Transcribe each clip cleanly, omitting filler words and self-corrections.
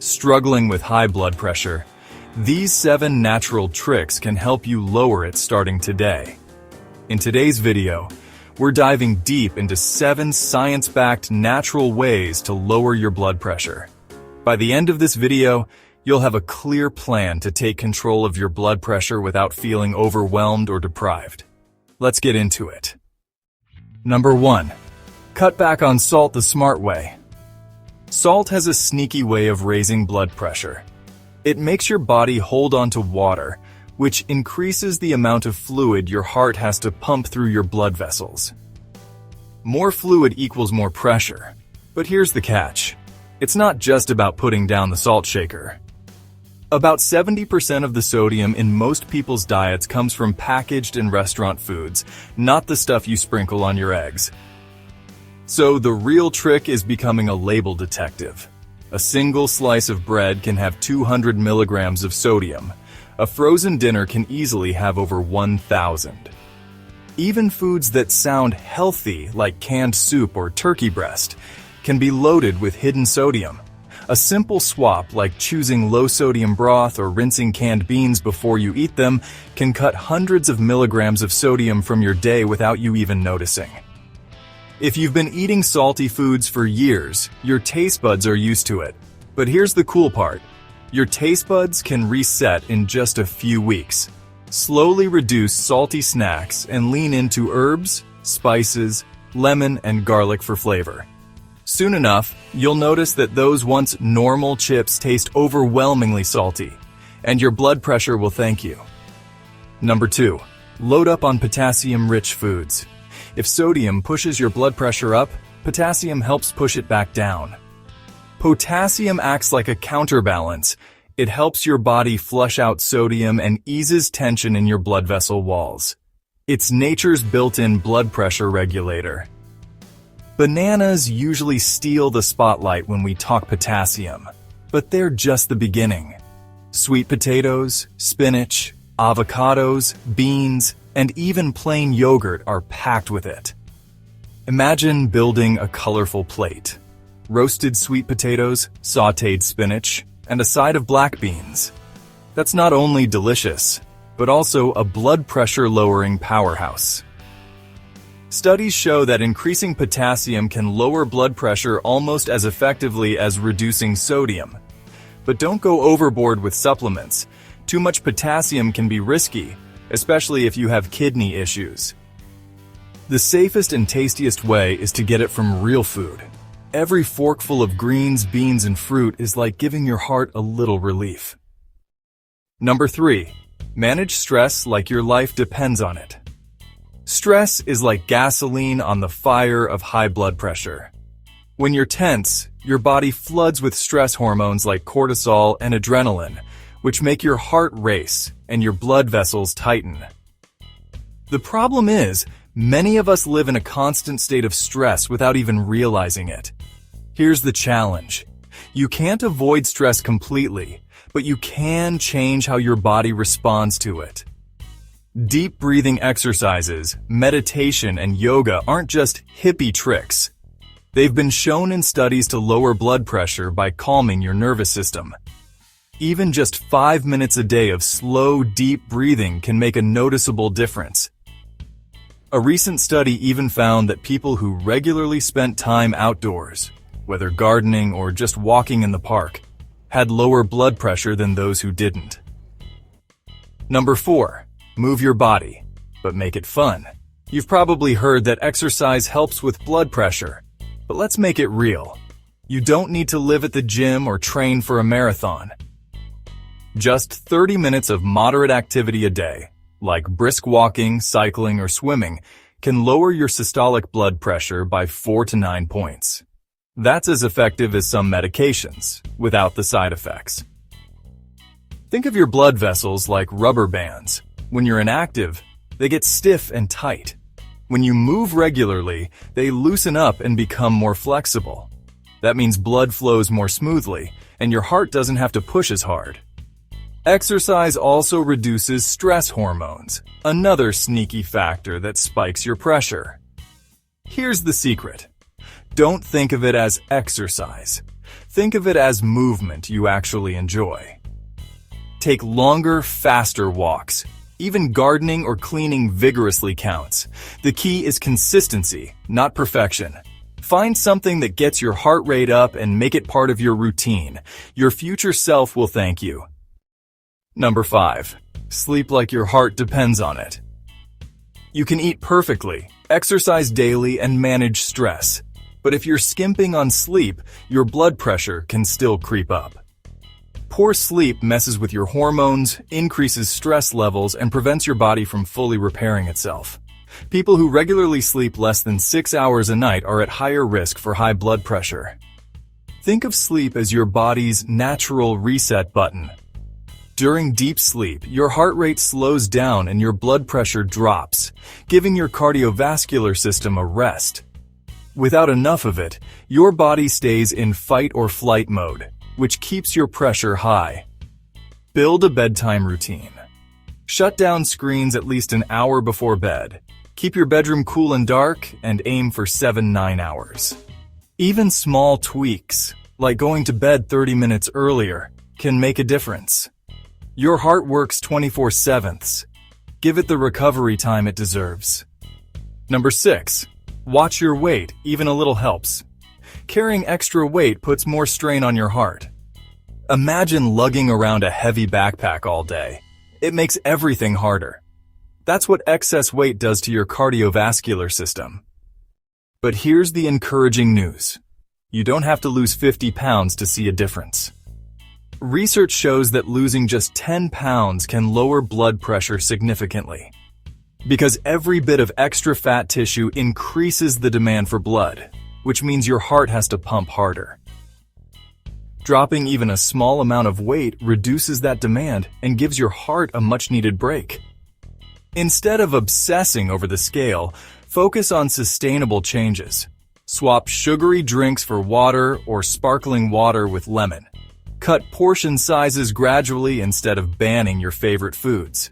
struggling with high blood pressure, these 7 natural tricks can help you lower it starting today. In today's video, we're diving deep into 7 science-backed natural ways to lower your blood pressure. By the end of this video, you'll have a clear plan to take control of your blood pressure without feeling overwhelmed or deprived. Let's get into it. Number 1. Cut back on salt the smart way. Salt has a sneaky way of raising blood pressure. It makes your body hold on to water, which increases the amount of fluid your heart has to pump through your blood vessels. More fluid equals more pressure. But here's the catch. It's not just about putting down the salt shaker. About 70% of the sodium in most people's diets comes from packaged and restaurant foods, not the stuff you sprinkle on your eggs. So the real trick is becoming a label detective. A single slice of bread can have 200 milligrams of sodium. A frozen dinner can easily have over 1,000. Even foods that sound healthy, like canned soup or turkey breast, can be loaded with hidden sodium. A simple swap, like choosing low-sodium broth or rinsing canned beans before you eat them, can cut hundreds of milligrams of sodium from your day without you even noticing. If you've been eating salty foods for years, your taste buds are used to it. But here's the cool part. Your taste buds can reset in just a few weeks. Slowly reduce salty snacks and lean into herbs, spices, lemon, and garlic for flavor. Soon enough, you'll notice that those once normal chips taste overwhelmingly salty, and your blood pressure will thank you. Number 2. Load up on potassium-rich foods. If sodium pushes your blood pressure up, potassium helps push it back down. Potassium acts like a counterbalance. It helps your body flush out sodium and eases tension in your blood vessel walls. It's nature's built-in blood pressure regulator. Bananas usually steal the spotlight when we talk potassium, but they're just the beginning. Sweet potatoes, spinach, avocados, beans, and even plain yogurt are packed with it. Imagine building a colorful plate. Roasted sweet potatoes, sautéed spinach, and a side of black beans. That's not only delicious, but also a blood pressure-lowering powerhouse. Studies show that increasing potassium can lower blood pressure almost as effectively as reducing sodium. But don't go overboard with supplements. Too much potassium can be risky, especially if you have kidney issues. The safest and tastiest way is to get it from real food. Every forkful of greens, beans, and fruit is like giving your heart a little relief. Number 3. Manage stress like your life depends on it. Stress is like gasoline on the fire of high blood pressure. When you're tense, your body floods with stress hormones like cortisol and adrenaline, which make your heart race and your blood vessels tighten. The problem is, many of us live in a constant state of stress without even realizing it. Here's the challenge. You can't avoid stress completely, but you can change how your body responds to it. Deep breathing exercises, meditation, and yoga aren't just hippie tricks. They've been shown in studies to lower blood pressure by calming your nervous system. Even just 5 minutes a day of slow, deep breathing can make a noticeable difference. A recent study even found that people who regularly spent time outdoors, whether gardening or just walking in the park, had lower blood pressure than those who didn't. Number 4. Move your body, but make it fun. You've probably heard that exercise helps with blood pressure, but let's make it real. You don't need to live at the gym or train for a marathon. Just 30 minutes of moderate activity a day, like brisk walking, cycling, or swimming, can lower your systolic blood pressure by 4 to 9 points. That's as effective as some medications, without the side effects. Think of your blood vessels like rubber bands. When you're inactive, they get stiff and tight. When you move regularly, they loosen up and become more flexible. That means blood flows more smoothly, and your heart doesn't have to push as hard. Exercise also reduces stress hormones, another sneaky factor that spikes your pressure. Here's the secret. Don't think of it as exercise. Think of it as movement you actually enjoy. Take longer, faster walks. Even gardening or cleaning vigorously counts. The key is consistency, not perfection. Find something that gets your heart rate up and make it part of your routine. Your future self will thank you. Number 5. Sleep like your heart depends on it. You can eat perfectly, exercise daily, and manage stress. But if you're skimping on sleep, your blood pressure can still creep up. Poor sleep messes with your hormones, increases stress levels, and prevents your body from fully repairing itself. People who regularly sleep less than 6 hours a night are at higher risk for high blood pressure. Think of sleep as your body's natural reset button. During deep sleep, your heart rate slows down and your blood pressure drops, giving your cardiovascular system a rest. Without enough of it, your body stays in fight or flight mode, which keeps your pressure high. Build a bedtime routine. Shut down screens at least an hour before bed. Keep your bedroom cool and dark, and aim for 7-9 hours. Even small tweaks, like going to bed 30 minutes earlier, can make a difference. Your heart works 24/7. Give it the recovery time it deserves. Number 6. Watch your weight, even a little helps. Carrying extra weight puts more strain on your heart. Imagine lugging around a heavy backpack all day. It makes everything harder. That's what excess weight does to your cardiovascular system. But here's the encouraging news. You don't have to lose 50 pounds to see a difference. Research shows that losing just 10 pounds can lower blood pressure significantly. Because every bit of extra fat tissue increases the demand for blood, which means your heart has to pump harder. Dropping even a small amount of weight reduces that demand and gives your heart a much-needed break. Instead of obsessing over the scale, focus on sustainable changes. Swap sugary drinks for water or sparkling water with lemon. Cut portion sizes gradually instead of banning your favorite foods.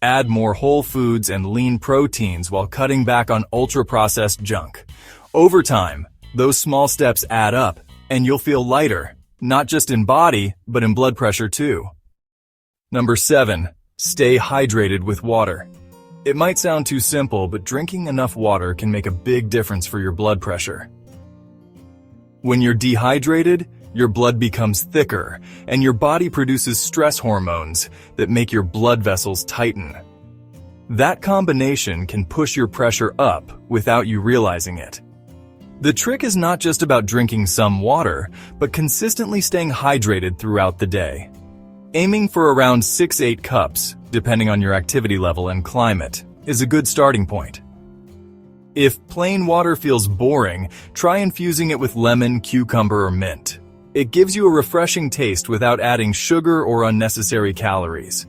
Add more whole foods and lean proteins while cutting back on ultra-processed junk. Over time, those small steps add up, and you'll feel lighter, not just in body, but in blood pressure too. Number 7. Stay hydrated with water. It might sound too simple, but drinking enough water can make a big difference for your blood pressure. When you're dehydrated, your blood becomes thicker, and your body produces stress hormones that make your blood vessels tighten. That combination can push your pressure up without you realizing it. The trick is not just about drinking some water, but consistently staying hydrated throughout the day. Aiming for around 6-8 cups, depending on your activity level and climate, is a good starting point. If plain water feels boring, try infusing it with lemon, cucumber, or mint. It gives you a refreshing taste without adding sugar or unnecessary calories.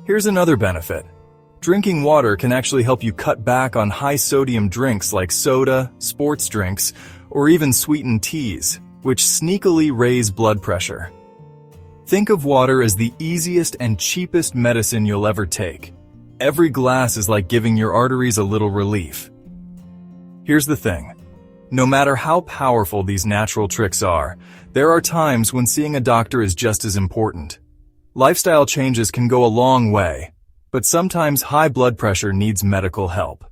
Here's another benefit. Drinking water can actually help you cut back on high-sodium drinks like soda, sports drinks, or even sweetened teas, which sneakily raise blood pressure. Think of water as the easiest and cheapest medicine you'll ever take. Every glass is like giving your arteries a little relief. Here's the thing. No matter how powerful these natural tricks are, there are times when seeing a doctor is just as important. Lifestyle changes can go a long way, but sometimes high blood pressure needs medical help.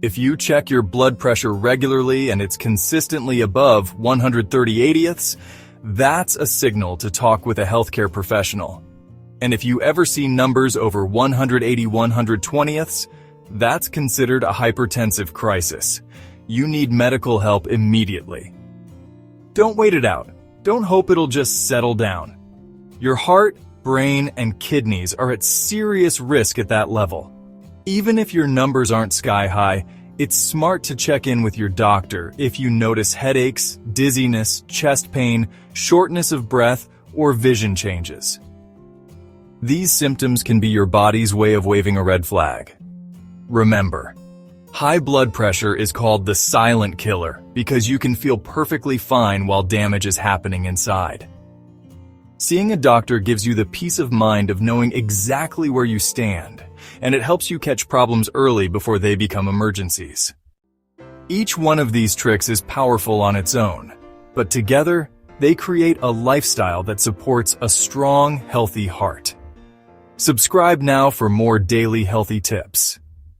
If you check your blood pressure regularly and it's consistently above 130/80ths, that's a signal to talk with a healthcare professional. And if you ever see numbers over 180/120ths, that's considered a hypertensive crisis. You need medical help immediately. Don't wait it out. Don't hope it'll just settle down. Your heart, brain, and kidneys are at serious risk at that level. Even if your numbers aren't sky high, it's smart to check in with your doctor if you notice headaches, dizziness, chest pain, shortness of breath, or vision changes. These symptoms can be your body's way of waving a red flag. Remember, high blood pressure is called the silent killer because you can feel perfectly fine while damage is happening inside. Seeing a doctor gives you the peace of mind of knowing exactly where you stand, and it helps you catch problems early before they become emergencies. Each one of these tricks is powerful on its own, but together, they create a lifestyle that supports a strong, healthy heart. Subscribe now for more daily healthy tips.